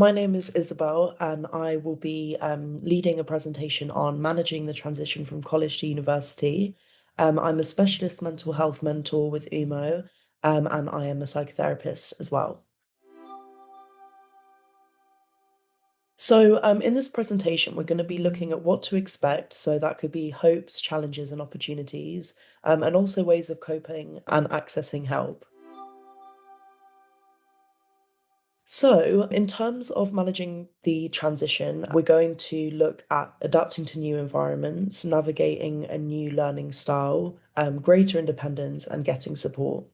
My name is Isabel, and I will be leading a presentation on managing the transition from college to university. I'm a specialist mental health mentor with UMO, and I am a psychotherapist as well. In this presentation, we're going to be looking at what to expect. So, that could be hopes, challenges, and opportunities, and also ways of coping and accessing help. So, in terms of managing the transition, we're going to look at adapting to new environments, navigating a new learning style, greater independence, and getting support.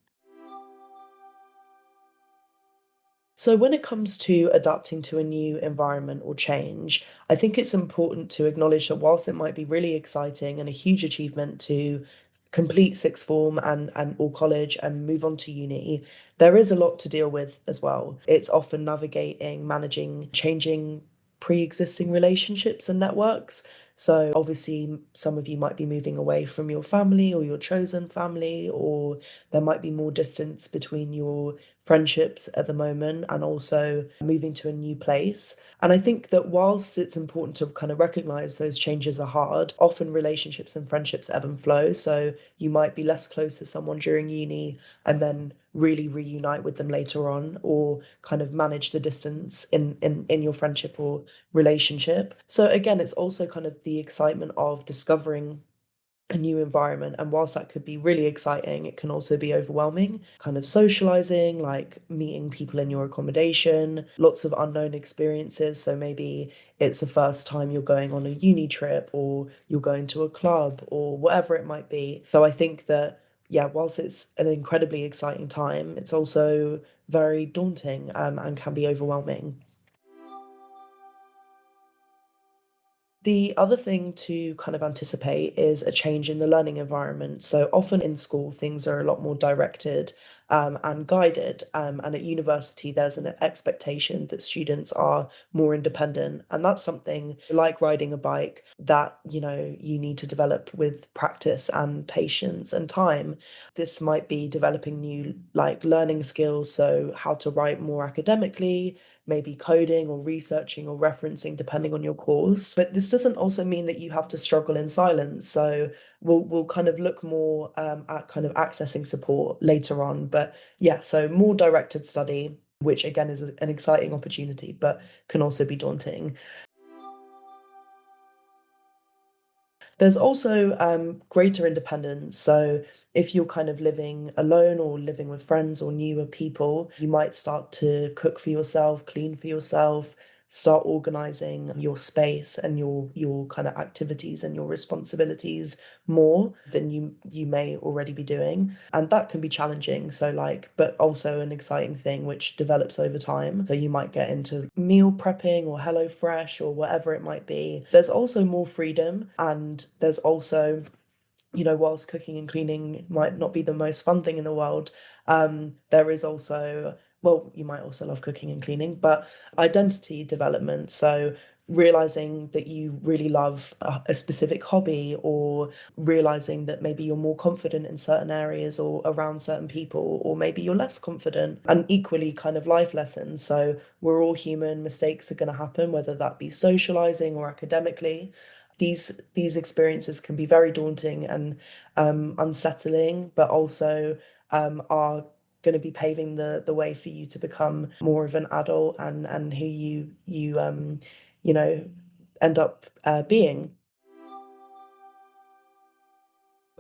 So, when it comes to adapting to a new environment or change, I think it's important to acknowledge that whilst it might be really exciting and a huge achievement to complete sixth form and or college and move on to uni, there is a lot to deal with as well. It's often navigating, managing, changing pre-existing relationships and networks. So obviously some of you might be moving away from your family or your chosen family, or there might be more distance between your friendships at the moment and also moving to a new place. And I think that whilst it's important to kind of recognize those changes are hard, often relationships and friendships ebb and flow. So you might be less close to someone during uni and then really reunite with them later on, or kind of manage the distance in your friendship or relationship. So again, it's also kind of the excitement of discovering a new environment. And whilst that could be really exciting, it can also be overwhelming. Kind of socializing, like meeting people in your accommodation, lots of unknown experiences. So maybe it's the first time you're going on a uni trip or you're going to a club or whatever it might be. So I think that, yeah, whilst it's an incredibly exciting time, it's also very daunting and can be overwhelming. The other thing to kind of anticipate is a change in the learning environment. So often in school, things are a lot more directed and guided. And at university, there's an expectation that students are more independent. And that's something like riding a bike that, you need to develop with practice and patience and time. This might be developing new like learning skills. So how to write more academically, maybe coding or researching or referencing depending on your course. But this doesn't also mean that you have to struggle in silence. So we'll kind of look more at kind of accessing support later on. But yeah, so more directed study, which again is an exciting opportunity, but can also be daunting. There's also greater independence. So, if you're kind of living alone or living with friends or newer people, you might start to cook for yourself, clean for yourself, start organizing your space and your kind of activities and your responsibilities more than you may already be doing. And that can be challenging. So like, but also an exciting thing which develops over time. So you might get into meal prepping or Hello Fresh or whatever it might be. There's also more freedom, and there's also, whilst cooking and cleaning might not be the most fun thing in the world, there is also, well, you might also love cooking and cleaning, but identity development. So realizing that you really love a specific hobby, or realizing that maybe you're more confident in certain areas or around certain people, or maybe you're less confident, and equally kind of life lessons. So we're all human, mistakes are going to happen, whether that be socializing or academically. These experiences can be very daunting and unsettling, but also are going to be paving the way for you to become more of an adult and who you you know end up being.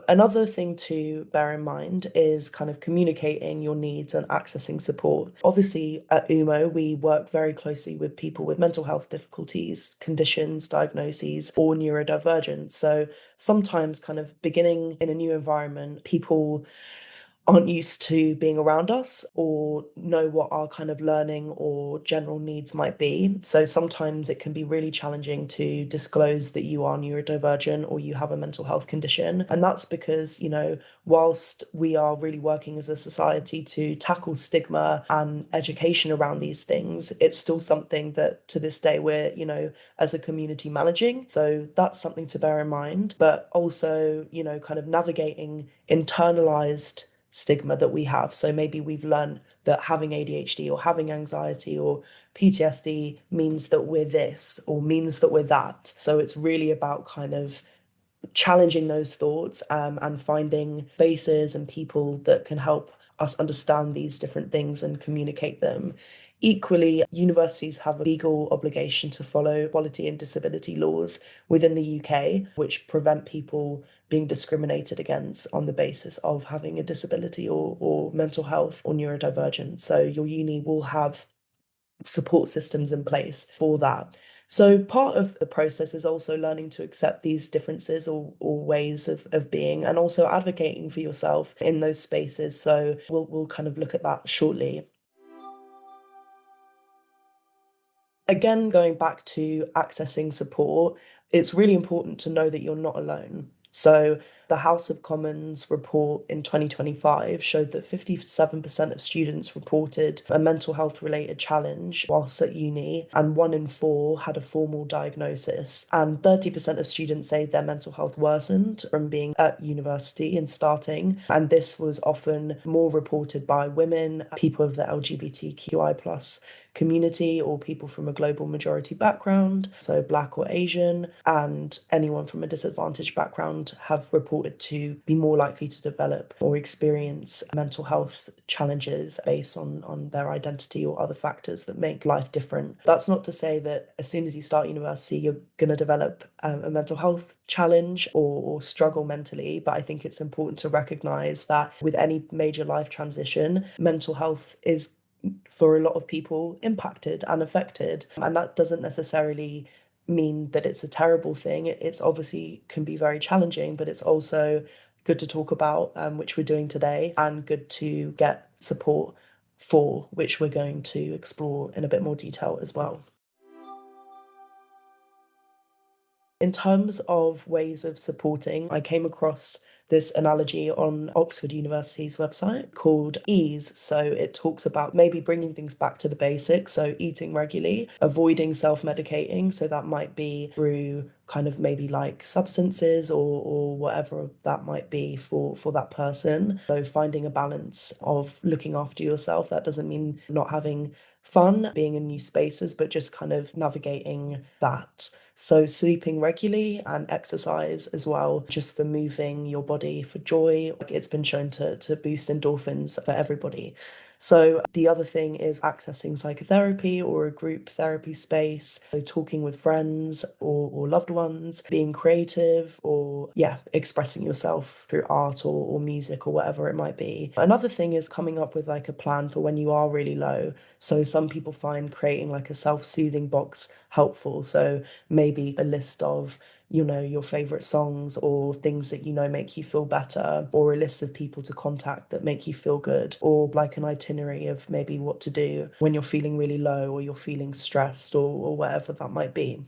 Another thing to bear in mind is kind of communicating your needs and accessing support. Obviously, at UMO, we work very closely with people with mental health difficulties, conditions, diagnoses, or neurodivergence. So sometimes, kind of beginning in a new environment, people aren't used to being around us or know what our kind of learning or general needs might be. So sometimes it can be really challenging to disclose that you are neurodivergent or you have a mental health condition. And that's because, whilst we are really working as a society to tackle stigma and education around these things, it's still something that to this day we're, as a community managing. So that's something to bear in mind. But also, kind of navigating internalized stigma that we have. So maybe we've learned that having ADHD or having anxiety or PTSD means that we're this or means that we're that. So it's really about kind of challenging those thoughts, and finding spaces and people that can help us understand these different things and communicate them. Equally, universities have a legal obligation to follow equality and disability laws within the UK, which prevent people being discriminated against on the basis of having a disability or mental health or neurodivergence. So your uni will have support systems in place for that. So part of the process is also learning to accept these differences or ways of being, and also advocating for yourself in those spaces. So we'll kind of look at that shortly. Again, going back to accessing support, it's really important to know that you're not alone. So, the House of Commons report in 2025 showed that 57% of students reported a mental health related challenge whilst at uni, and one in four had a formal diagnosis. And 30% of students say their mental health worsened from being at university and starting. And this was often more reported by women, people of the LGBTQI plus community, or people from a global majority background, so Black or Asian, and anyone from a disadvantaged background have reported to be more likely to develop or experience mental health challenges based on their identity or other factors that make life different. That's not to say that as soon as you start university, you're going to develop a mental health challenge or struggle mentally, but I think it's important to recognize that with any major life transition, mental health is for a lot of people impacted and affected. And that doesn't necessarily mean that it's a terrible thing. It's obviously can be very challenging, but it's also good to talk about, which we're doing today, and good to get support for, which we're going to explore in a bit more detail as well. In terms of ways of supporting, I came across this analogy on Oxford University's website called ease. So it talks about maybe bringing things back to the basics. So eating regularly, avoiding self-medicating. So that might be through kind of maybe like substances or whatever that might be for that person. So finding a balance of looking after yourself. That doesn't mean not having fun, being in new spaces, but just kind of navigating that. So, sleeping regularly and exercise as well, just for moving your body for joy. Like it's been shown to boost endorphins for everybody. So, the other thing is accessing psychotherapy or a group therapy space, so talking with friends or loved ones, being creative, or yeah, expressing yourself through art or music or whatever it might be. Another thing is coming up with like a plan for when you are really low. So, some people find creating like a self-soothing box helpful. So, maybe a list of your favorite songs or things that make you feel better, or a list of people to contact that make you feel good, or like an itinerary of maybe what to do when you're feeling really low or you're feeling stressed or whatever that might be.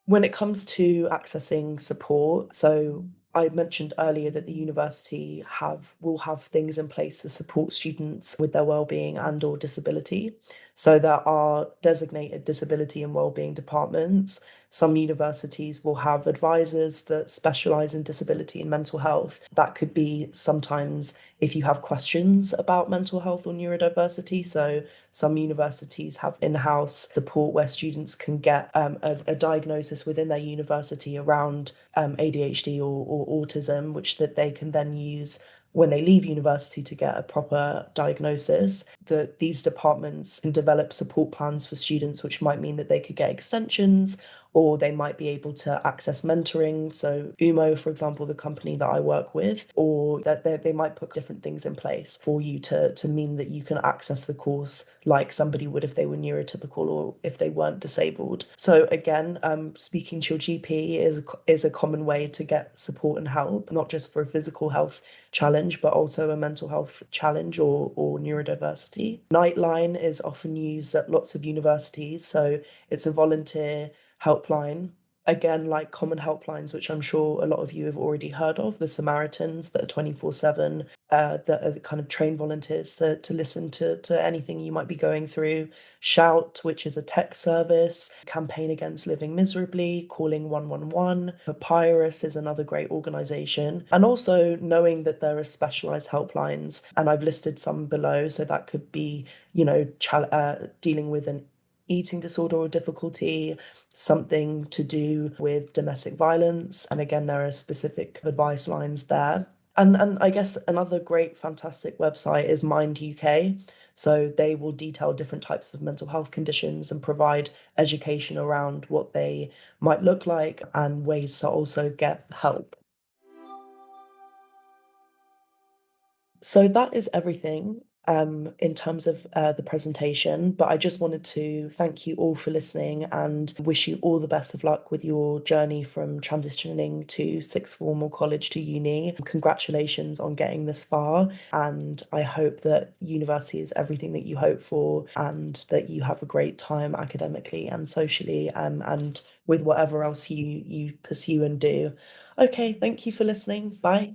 When it comes to accessing support, so I mentioned earlier that the university have will have things in place to support students with their well-being and or disability. So there are designated disability and well-being departments. Some universities will have advisors that specialize in disability and mental health. That could be sometimes if you have questions about mental health or neurodiversity. So some universities have in-house support where students can get a diagnosis within their university around ADHD or autism, which that they can then use when they leave university to get a proper diagnosis. That these departments can develop support plans for students, which might mean that they could get extensions or they might be able to access mentoring. So UMO, for example, the company that I work with, or that they might put different things in place for you to mean that you can access the course like somebody would if they were neurotypical or if they weren't disabled. So again, speaking to your GP is a common way to get support and help, not just for a physical health challenge, but also a mental health challenge or neurodiversity. Nightline is often used at lots of universities. So it's a volunteer helpline again, like common helplines, which I'm sure a lot of you have already heard of, the Samaritans that are 24/7, that are the kind of trained volunteers to listen to anything you might be going through. Shout, which is a tech service, Campaign Against Living Miserably, calling 111. Papyrus is another great organization. And also knowing that there are specialized helplines, and I've listed some below. So that could be, dealing with an eating disorder or difficulty, something to do with domestic violence. And again, there are specific advice lines there. And I guess another great, fantastic website is Mind UK. So they will detail different types of mental health conditions and provide education around what they might look like and ways to also get help. So that is everything in terms of the presentation, but I just wanted to thank you all for listening and wish you all the best of luck with your journey from transitioning to sixth form or college to uni. Congratulations on getting this far, and I hope that university is everything that you hope for and that you have a great time academically and socially, and with whatever else you pursue and do. Okay, thank you for listening. Bye.